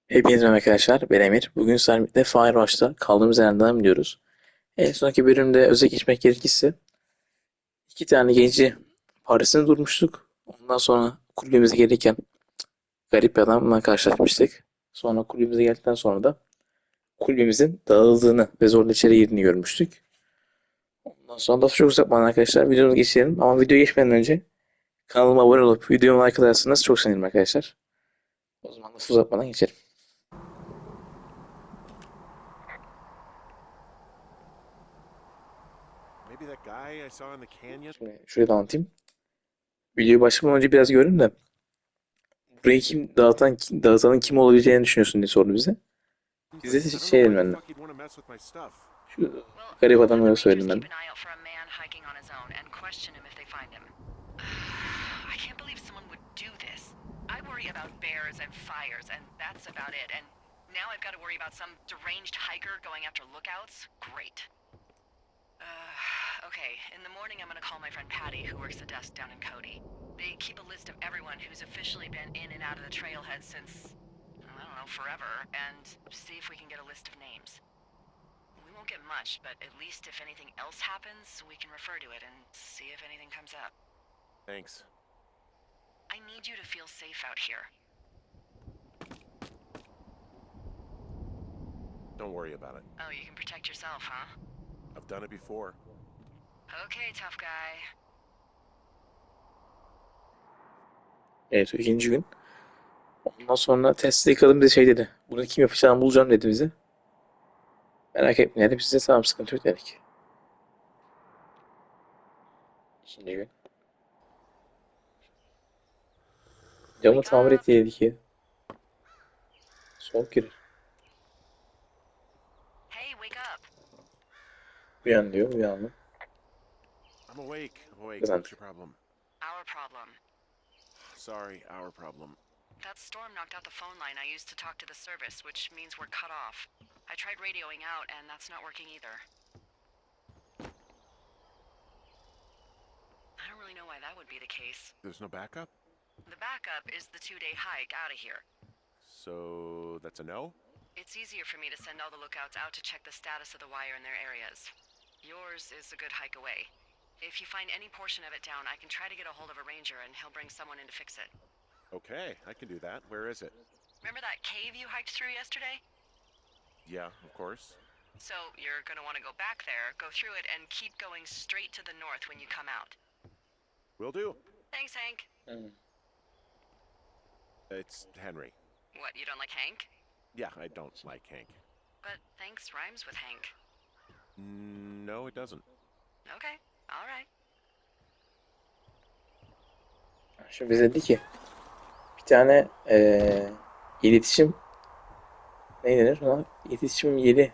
Hepinize merhaba arkadaşlar. Ben Emir. Bugün sizlerle birlikte Firewatch'ta kaldığımız yerden devam ediyoruz. En sonki bölümde öze geçmek gerekirse iki tane genci Paris'te durmuştuk. Ondan sonra kulübemize gelirken garip bir adamla karşılaşmıştık. Sonra kulübemize geldikten sonra da kulübemizin dağıldığını ve zorla içeri girdiğini görmüştük. Ondan sonra da çok uzatmadan arkadaşlar videomuza geçelim. Ama video geçmeden önce kanalıma abone olup videomu like atarsanız çok sevinirim arkadaşlar. O zaman lafı uzatmadan geçelim. Maybe that guy I saw in the canyon? Şimdi şurayı da anlatayım. Videoyu başlamadan önce biraz gördüm de burayı dağıtanın kim olabileceğini düşünüyorsun diye sordu bize. Biz But de I don't know şey dedim why the ben de. fuck he'd want to mess with my stuff. Şu Well, garip we'll have adamı the öyle rangers söyledim ben keep de. an eye out for a man hiking on his own and question him if they find him. I can't believe someone would do this. I worry about bears and fires, and that's about it. And now I've got to worry about some deranged hiker going after lookouts? Great. Okay, in the morning I'm gonna call my friend Patty, who works the desk down in Cody. They keep a list of everyone who's officially been in and out of the trailhead since, I don't know, forever, and see if we can get a list of names. We won't get much, but at least if anything else happens, we can refer to it and see if anything comes up. Thanks. I need you to feel safe out here. Don't worry about it. Oh, you can protect yourself, huh? I've done it before. Okay, tough guy. Evet, ikinci gün. Ondan sonra Tesla'yı kadın bize şey dedi. Bunu kim yapacağını bulacağım dedi bize. Merak etmeyin dedi. Biz de tamam sıkıntı yok dedik. İkinci gün. Camı Wake tamir up. etti dedi ki. Soğuk girer. Hey, wake up. Uyan diyor. Uyandım. I'm awake. I'm awake. Kazandık. What's your problem? Our problem. Sorry, our problem. That storm knocked out the phone line I used to talk to the service, which means we're cut off. I tried radioing out, and that's not working either. I don't really know why that would be the case. There's no backup? The backup is the 2-day hike out of here. So that's a no? It's easier for me to send all the lookouts out to check the status of the wire in their areas. Yours is a good hike away. If you find any portion of it down, I can try to get a hold of a ranger and he'll bring someone in to fix it. Okay, I can do that. Where is it? Remember that cave you hiked through yesterday? Yeah, of course. So you're gonna want to go back there, go through it, and keep going straight to the north when you come out. Will do. Thanks, Hank. Hmm. It's Henry. What, you don't like Hank? Yeah, I don't like Hank. But thanks rhymes with Hank. No, it doesn't. Okay, alright. Şimdi bize dedi ki bir tane iletişim ne denir ona? İletişim yeri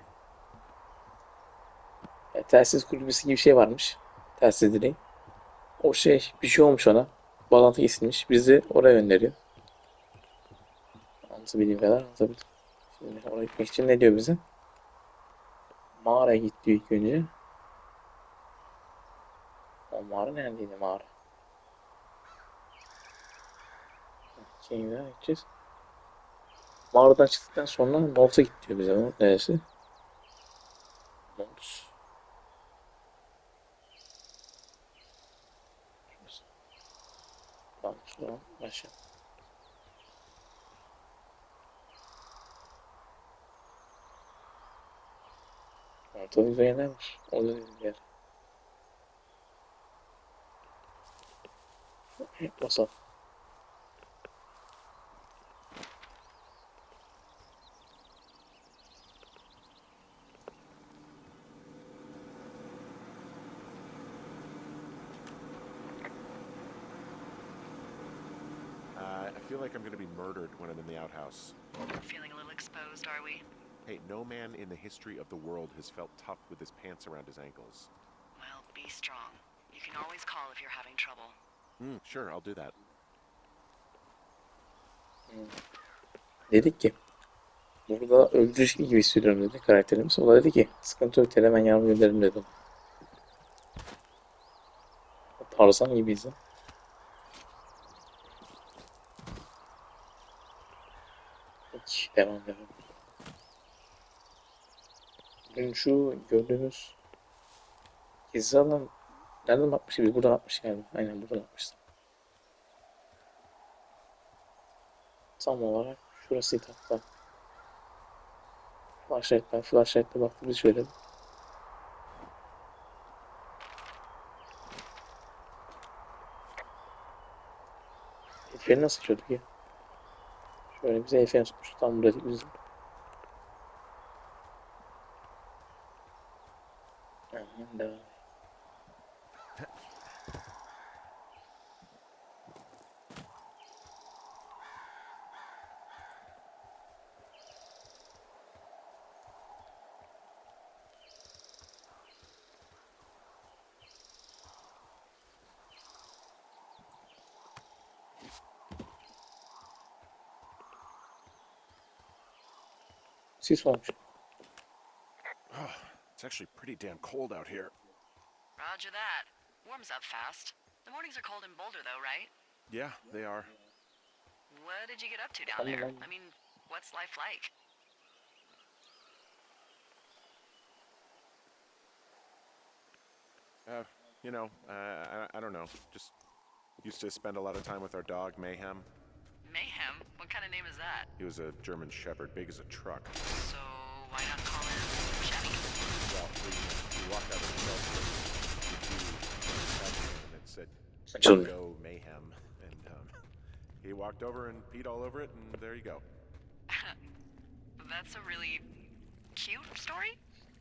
telsiz kulübesi gibi bir şey varmış. Telsiz direği. O şey bir şey olmuş ona. Bağlantı kesilmiş. Bizi oraya gönderiyor. Anlatabildiğim kadar anlatabildim. Şimdi oraya gitmek için ne diyor bize? Mağaraya git diyor ilk önce. O mağara neredeydi mağara? Keyif'e gideceğiz. Mağaradan çıktıktan sonra North'a git diyor bize. North neresi? North. Şurası. Tamam, şuradan başlayalım. North'ta güzel yerler var. O da bir yer. Basalım. I feel like I'm gonna be murdered when I'm in the outhouse. Feeling a little exposed, are we? Hey, no man in the history of the world has felt tough with his pants around his ankles. Well, be strong. You can always call if you're having trouble. Sure, I'll do that. Dedik ki burada öldürücü gibi hissediyorum dedi karakterimiz. O da dedi ki sıkıntı yok hemen yardım gönderim dedi. Tarzan gibiyiz. Ha. Peki, devam edelim. Bugün şu gördüğünüz gizli alan nereden bakmıştık? Biz buradan atmış galiba. Aynen buradan atmıştık. Tam olarak şurasıydı hatta. Flashlight'la baktığımız şöyle. Elfleri nasıl açıyorduk ya? Şöyle bize elfleri tutmuştu. Tam burada bizim. Aynen devam. Sis olmuş. It's actually pretty damn cold out here. Roger that. Warms up fast. The mornings are cold in Boulder, though, right? Yeah, they are. What did you get up to down there? I mean, what's life like? I don't know. Just used to spend a lot of time with our dog, Mayhem. Mayhem? What kind of name is that? He was a German Shepherd, big as a truck. So, why not call him Chevy? Well, we walked out of the shelter and it said, Açılmıyor. "Go Mayhem," and he walked over and peed all over it, and there you go. That's a really cute story.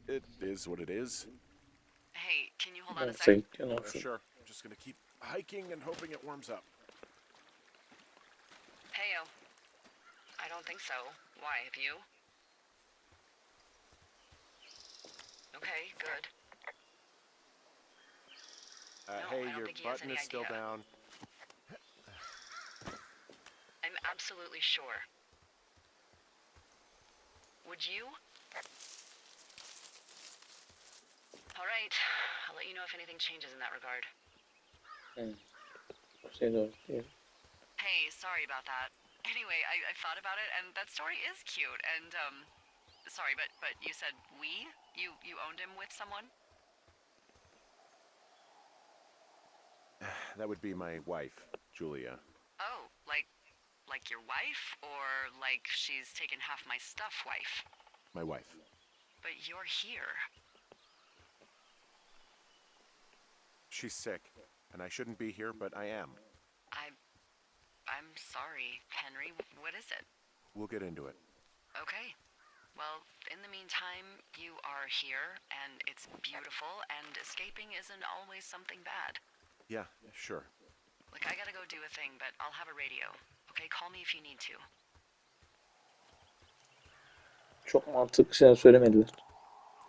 It is what it is. Hey, can you hold on a Neyse second? gidiyor, ne yapsın? Sure. I'm just gonna keep hiking and hoping it warms up. Heyo. I don't think so. Why, have you? Okay, good. No, I Hey, don't your think he has button any is still idea. down. I'm absolutely sure. Would you? All right. I'll let you know if anything changes in that regard. Şey doğru değil. Hey, sorry about that. Anyway, I thought about it, and that story is cute. And sorry, but you said we? You owned him with someone? That would be my wife, Julia. Oh, like your wife, or like she's taken half my stuff, wife? My wife. But you're here. She's sick, and I shouldn't be here, but I am. I'm sorry, Henry. What is it? We'll get into it. Okay. Well, in the meantime, you are here, and it's beautiful, and escaping isn't always something bad. Yeah, sure. Like, I gotta go do a thing, but I'll have a radio. Okay, call me if you need to. Çok mantıklı şeyler söylemediler.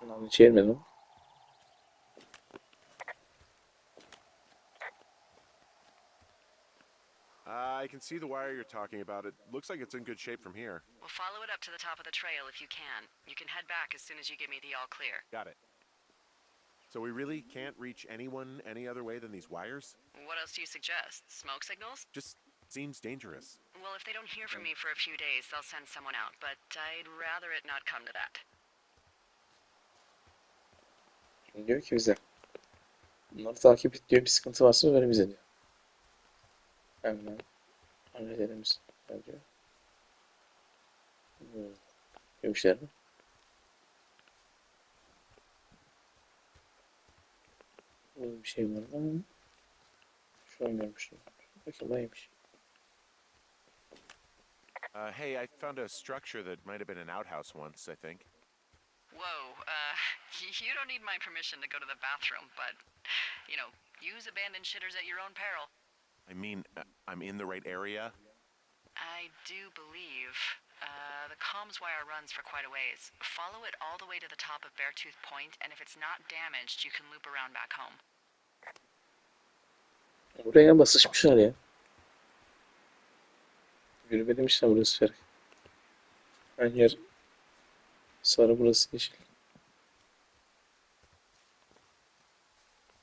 Ben çevirmedim. I can see the wire you're talking about. It looks like it's in good shape from here. Well, follow it up to the top of the trail if you can. You can head back as soon as you give me the all clear. Got it. So we really can't reach anyone any other way than these wires? What else do you suggest? Smoke signals? Just seems dangerous. Well, if they don't hear from me for a few days, they'll send someone out, but I'd rather it not come to that. Şimdi diyor ki bize. Bunları takip et diyor. Bir sıkıntı varsa söyle bize diyor. Hemen halledelim biz. Diyor. Görmüşler mi? Burada bir şey var ama şu an görmüştüm. Bakayım neymiş. Hey, I found a structure that might have been an outhouse once, I think. Whoa, you don't need my permission to go to the bathroom, but, use abandoned shitters at your own peril. I mean, I'm in the right area. I do believe. The comms wire runs for quite a ways. Follow it all the way to the top of Beartooth Point, and if it's not damaged, you can loop around back home. Buraya basışmışlar ya. Yürüme demişler burası Ferhat. Her yer sarı, burası yeşil.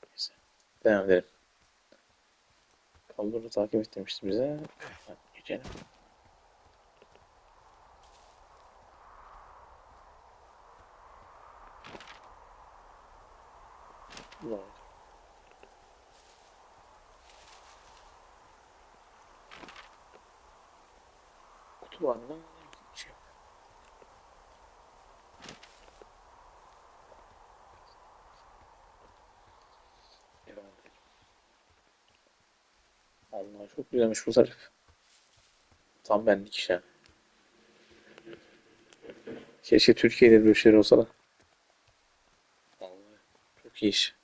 Neyse. Devam edelim. Kabloları takip et demişti bize. Hadi geçelim. Var. Kutu var mı? Bir şey yok. Devam edelim. Allah çok güzelmiş bu zarf. Tam benlik iş yani. Keşke Türkiye'de böyle şeyler olsa da. Vallahi çok iyi iş.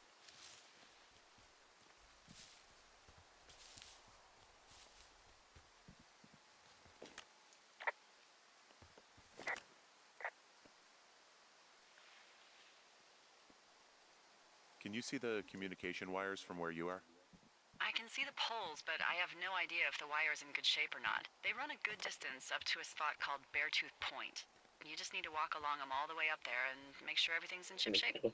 Can you see the communication wires from where you are? I can see the poles, but I have no idea if the wire's in good shape or not. They run a good distance up to a spot called Beartooth Point. You just need to walk along them all the way up there and make sure everything's in ship shape.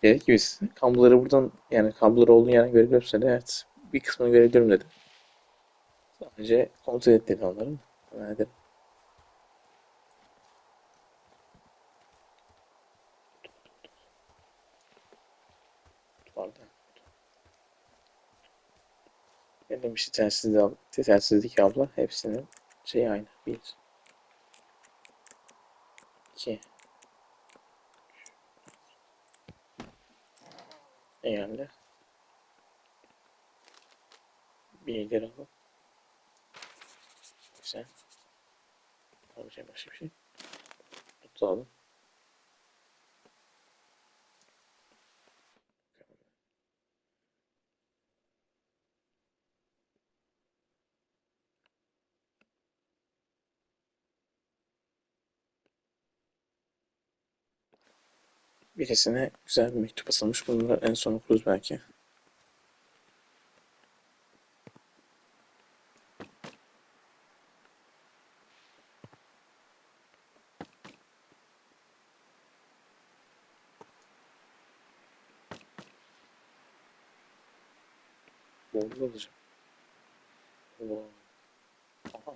Gerek ki biz kabloları buradan yani kabloları olduğu yerden görebiliyorsa da evet bir kısmını görebiliyorum dedi. Sadece kontrol et dedi onları. Hemen edelim. Vardı. Ne demişti telsizdeki abla? Hepsinin şey aynı. 1 2 yani bilgileri alalım. Güzel. Alacağım başka bir şey. Tutalım. Birisine güzel bir mektup asılmış. Bunu da en son okuruz belki. Bollu alacağım. Oo. Aha.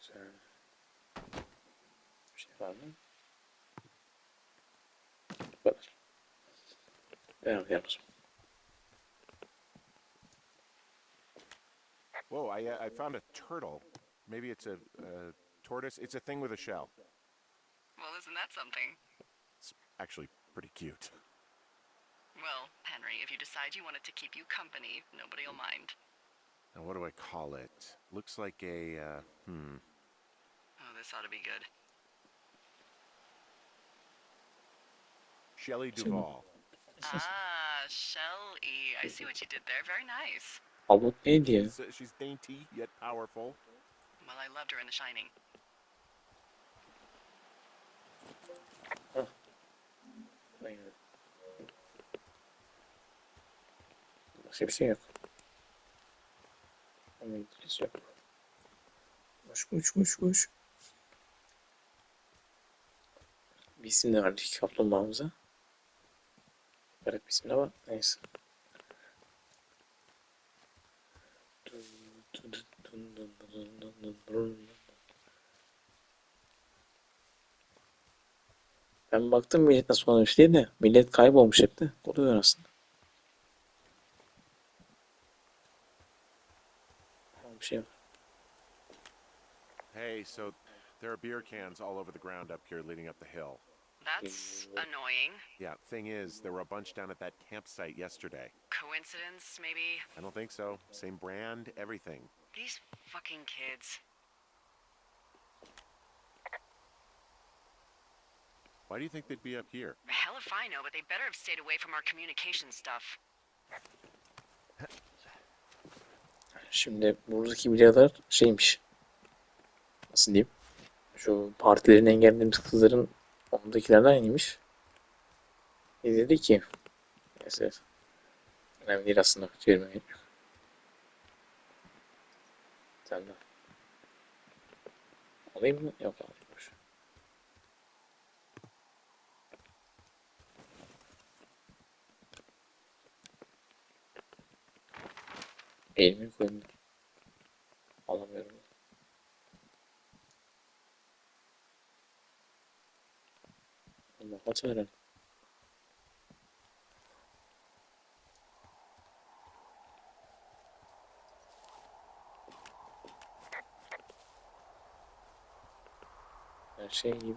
Güzel. Bir şey var mı? Bu kadar. Devam edelim o zaman. Whoa, I found a turtle. Maybe it's a tortoise. It's a thing with a shell. Well, isn't that something? It's actually pretty cute. Well, Henry, if you decide you want it to keep you company, nobody'll mind. Now, what do I call it? Looks like a, Oh, this ought to be good. Shelley Duvall. Ah, Shell-E. I see what you did there. Very nice. Abla neydi ya? She's dainty yet powerful. Well, I loved her in The Shining. Aynen. Başka bir şey yok. Ama İngilizce yok. Koş. Bir isim de verdik kaplumbağamıza. Garip bir isim de var. Neyse. Ben baktım millet nasıl olmuş diye de millet kaybolmuş hep de. Oluyor aslında. Bir şey var. Hey, so there are beer cans all over the ground up here leading up the hill. That's annoying. Yeah, thing is, there were a bunch down at that campsite yesterday. Coincidence, maybe? I don't think so. Same brand, everything. These fucking kids. Why do you think they'd be up here? Hell if I know, but they better have stayed away from our communication stuff. Şimdi buradaki birader şeymiş. Nasıl diyeyim? Şu partilerini engellediğimiz kızların ondakilerden aynıymış. Dedi ki neyse önemli değil aslında. Çevirmeye gerek yok. Sen de. Alayım mı? Yok alayım. Boş. Elimi koyayım. Alamıyorum. Allah kaç herhalde. Her şey gibi.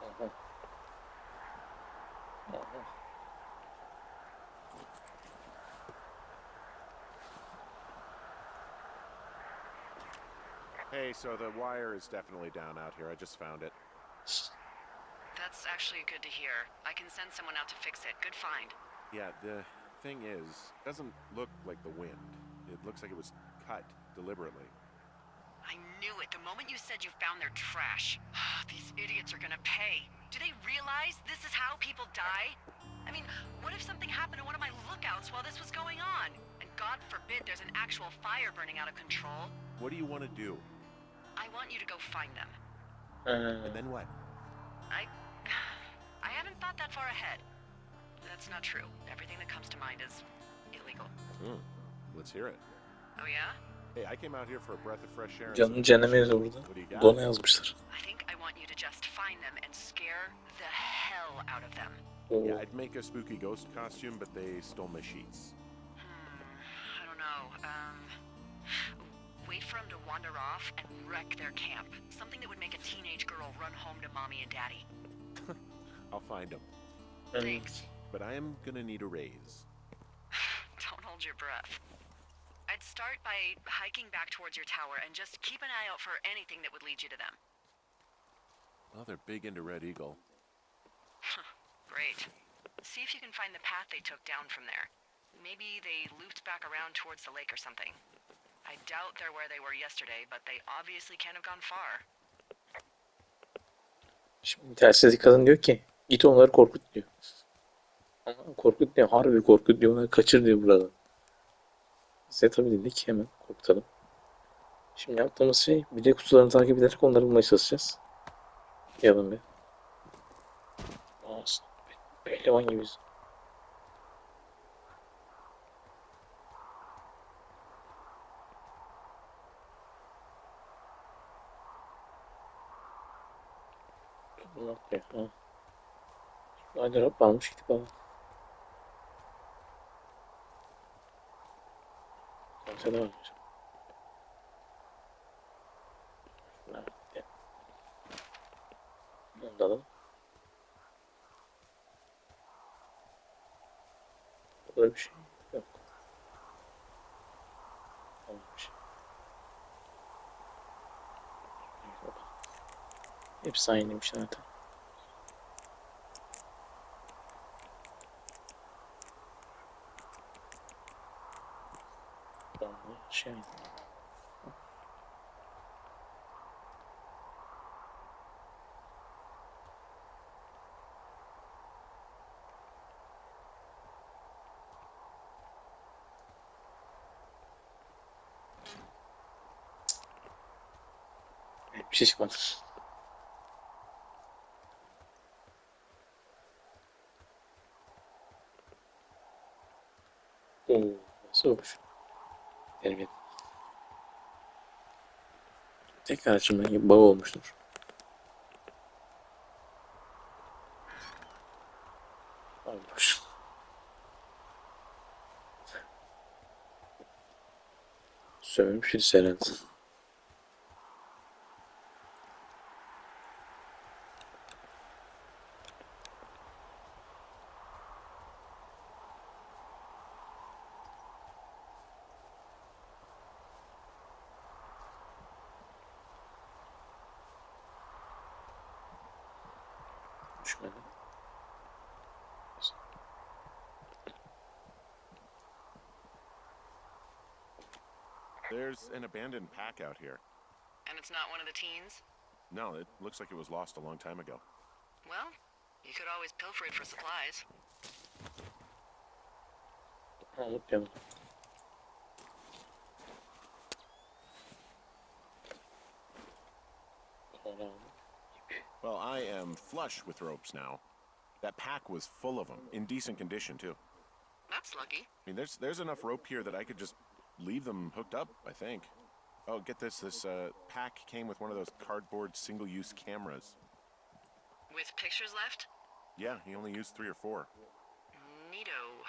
Aha. Aha. Hey, so the wire is definitely down out here. I just found it. That's actually good to hear. I can send someone out to fix it. Good find. Yeah, the thing is, it doesn't look like the wind. It looks like it was cut deliberately. I knew it the moment you said you found their trash. These idiots are gonna pay. Do they realize this is how people die? I mean, what if something happened to one of my lookouts while this was going on? And God forbid there's an actual fire burning out of control. What do you want to do? I want you to go find them. And then what? I haven't thought that far ahead. That's not true. Everything that comes to mind is illegal. Let's hear it. Oh yeah? Hey, I came out here for a breath of fresh air. And Canın some cehenneme fresh yazıyor air. burada. What do you got? Dona yazmışlar. I think I want you to just find them and scare the hell out of them. Yeah, I'd make a spooky ghost costume, but they stole my sheets. I don't know. Wait for them to wander off and wreck their camp. Something that would make a teenage girl run home to mommy and daddy. I'll find them. Thanks. But I am gonna need a raise. Don't hold your breath. I'd start by hiking back towards your tower and just keep an eye out for anything that would lead you to them. Well, they're big into Red Eagle. Great. See if you can find the path they took down from there. Maybe they looped back around towards the lake or something. I doubt they're where they were yesterday, but they obviously can't have gone far. Şimdi telsizdeki kadın diyor ki git onları korkut diyor. Ama korkut diyor. Harbi korkut diyor. Onları kaçır diyor burada. Biz de tabii dedik hemen korkutalım. Şimdi yaptığımız şey bilye kutularını takip ederek onları bulmaya çalışacağız. Yapalım bir. Aslında pehlivan gibiyiz. Ne yapıyor? Ha. Hadi hop almış gidip alalım. Konser varmış. Nerede? Onu da alalım. Burada bir şey yok. Olmamış. Hepsi aynıymış zaten. Şey. Bir şey çıkmadı. Oo, nasıl olmuş? Denemedim. Tekrar açılma gibi bug olmuştur. Olmuş. Sövmüş birisi herhalde. Düşmedi. There's an abandoned pack out here. And it's not one of the teens? No, it looks like it was lost a long time ago. Well, you could always pilfer it for supplies. Alıp yanına. Well, I am flush with ropes now. That pack was full of them, in decent condition too. That's lucky. I mean, there's enough rope here that I could just leave them hooked up, I think. Oh, get this. This pack came with one of those cardboard single-use cameras. With pictures left? Yeah, he only used 3 or 4. Neato.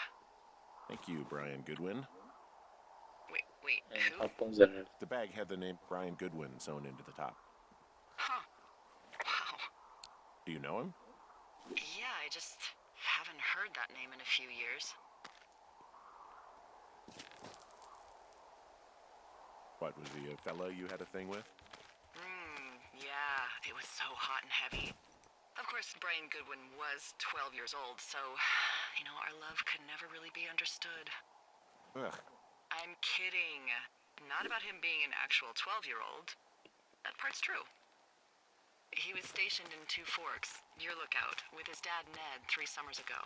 Thank you, Brian Goodwin. Wait, who? Aklımız herhalde. The bag had the name Brian Goodwin sewn into the top. Huh. Wow. Do you know him? Yeah, I just haven't heard that name in a few years. What, was he a fella you had a thing with? Yeah, it was so hot and heavy. Of course, Brian Goodwin was 12 years old, so, our love could never really be understood. Ugh. I'm kidding. Not about him being an actual 12-year-old. That part's true. He was stationed in Two Forks, your lookout, with his dad Ned 3 summers ago.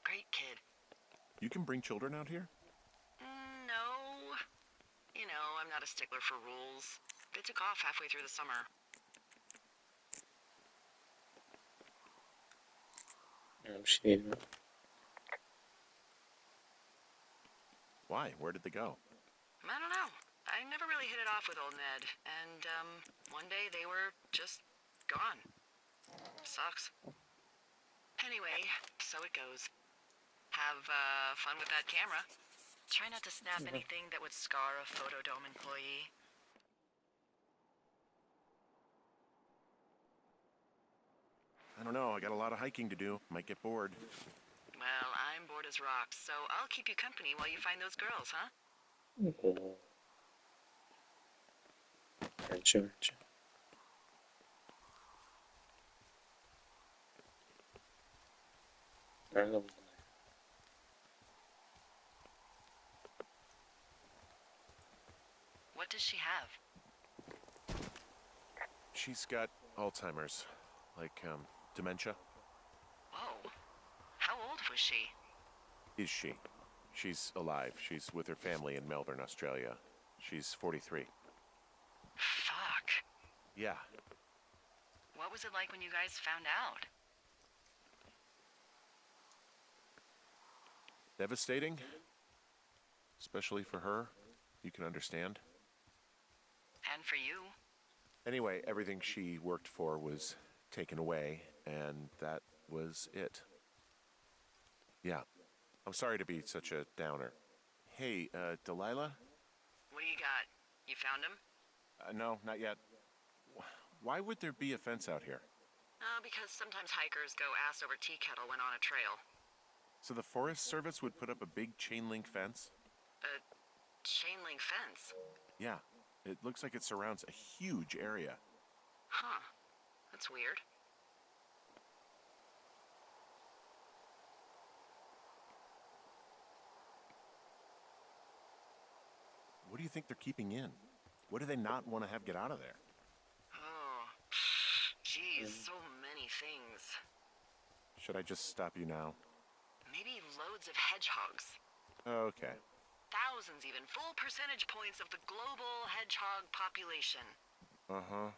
Great kid. You can bring children out here? No. I'm not a stickler for rules. They took off halfway through the summer. Bir şey değil mi? Why? Where did they go? I don't know. I never really hit it off with old Ned, and one day they were just gone. Sucks. Anyway, so it goes. Have fun with that camera. Try not to snap anything that would scar a Photodome employee. I don't know. I got a lot of hiking to do. Might get bored. Well, I'm bored as rocks, so I'll keep you company while you find those girls, huh? Bence. Nerede buldun? What does she have? She's got Alzheimer's. Like, dementia. Whoa. How old was she? Is she? She's alive. She's with her family in Melbourne, Australia. She's 43. Fuck. Yeah. What was it like when you guys found out? Devastating. Especially for her. You can understand. And for you? Anyway, everything she worked for was taken away, and that was it. Yeah. I'm sorry to be such a downer. Hey, Delilah? What do you got? You found him? No, not yet. Why would there be a fence out here? Because sometimes hikers go ass over tea kettle when on a trail. So the Forest Service would put up a big chain link fence? A chain link fence? Yeah. It looks like it surrounds a huge area. Huh. That's weird. What do you think they're keeping in? What do they not want to have get out of there? Oh, geez, so many things. Should I just stop you now? Maybe loads of hedgehogs. Okay. Thousands even. Full percentage points of the global hedgehog population. Uh-huh.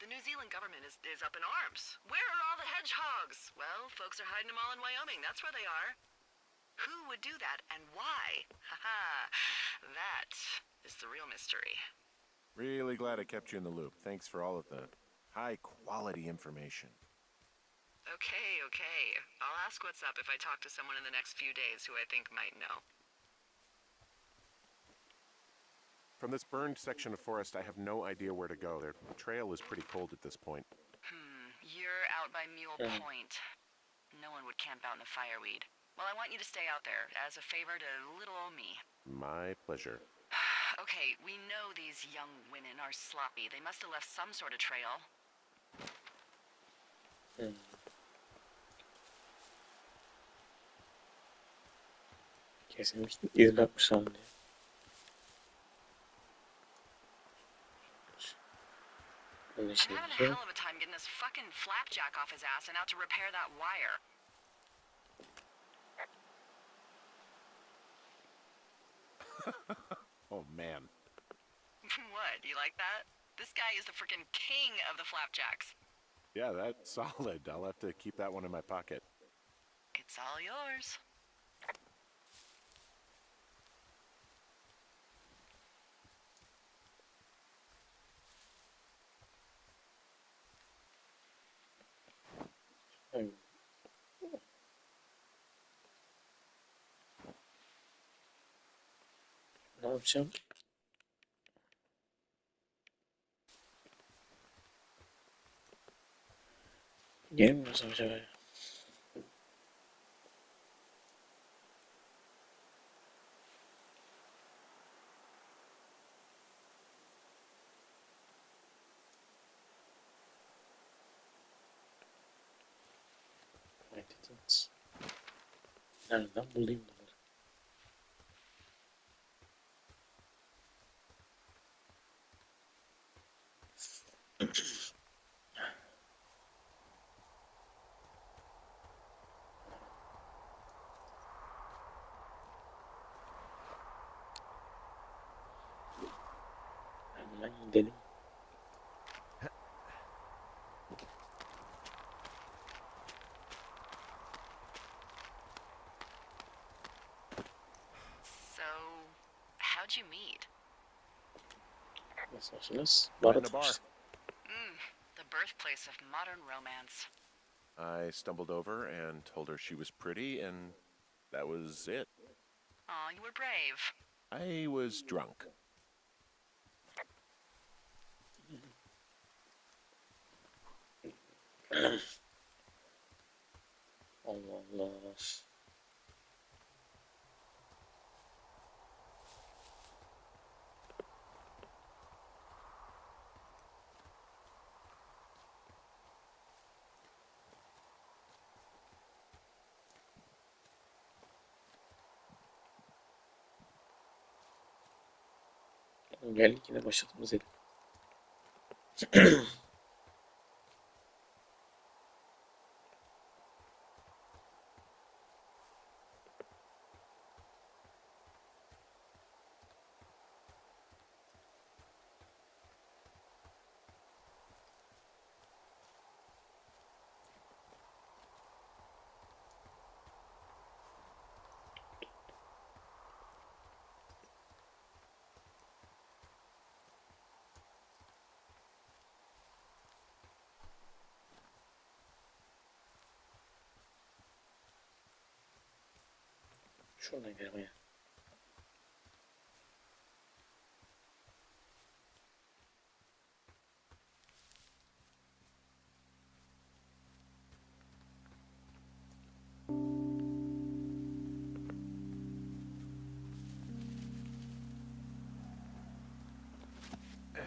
The New Zealand government is up in arms. Where are all the hedgehogs? Well, folks are hiding them all in Wyoming. That's where they are. Who would do that and why? Haha, that is the real mystery. Really glad I kept you in the loop. Thanks for all of the high-quality information. Okay. I'll ask what's up if I talk to someone in the next few days who I think might know. From this burned section of forest, I have no idea where to go. Their trail is pretty cold at this point. You're out by Mule Point. No one would camp out in the fireweed. Well, I want you to stay out there as a favor to little old me. My pleasure. Okay, we know these young women are sloppy. They must have left some sort of trail. Kesin bir iz bırakmışlar diye. Bunun I'm için having a şey. hell of a time getting this fucking flapjack off his ass and out to repair that wire. Oh, man. What, you like that? This guy is the freaking king of the flapjacks. Yeah, that's solid. I'll have to keep that one in my pocket. It's all yours. yapacağım? Gelmiyoruz acaba ya. Kaydediniz. Nereden bulayım bunları? Hemen gidelim. So, how'd you meet? Nasılsınız? Met in a bar. The birthplace of modern romance. I stumbled over and told her she was pretty, and that was it. Aw, you were brave. I was drunk. Allah Allah. Geldik yine başladığımız yere. Şuradan gelmeye.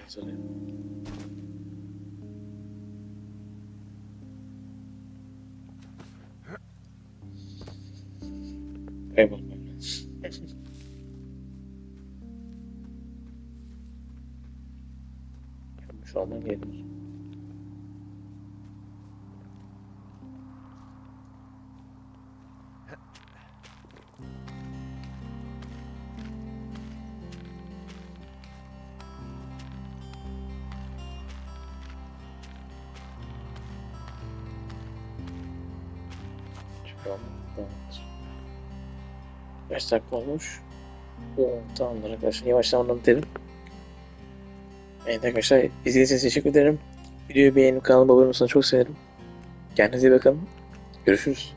Hazırlayalım. Kaybolmam lazım. Şu an gelir. Şu an kaç dakika olmuş? Tamamdır arkadaşlar. Yavaştan onu bitelim. Evet arkadaşlar, izlediğiniz için teşekkür ederim. Videoyu beğenip kanalıma abone olursanız çok sevinirim. Kendinize iyi bakın. Görüşürüz.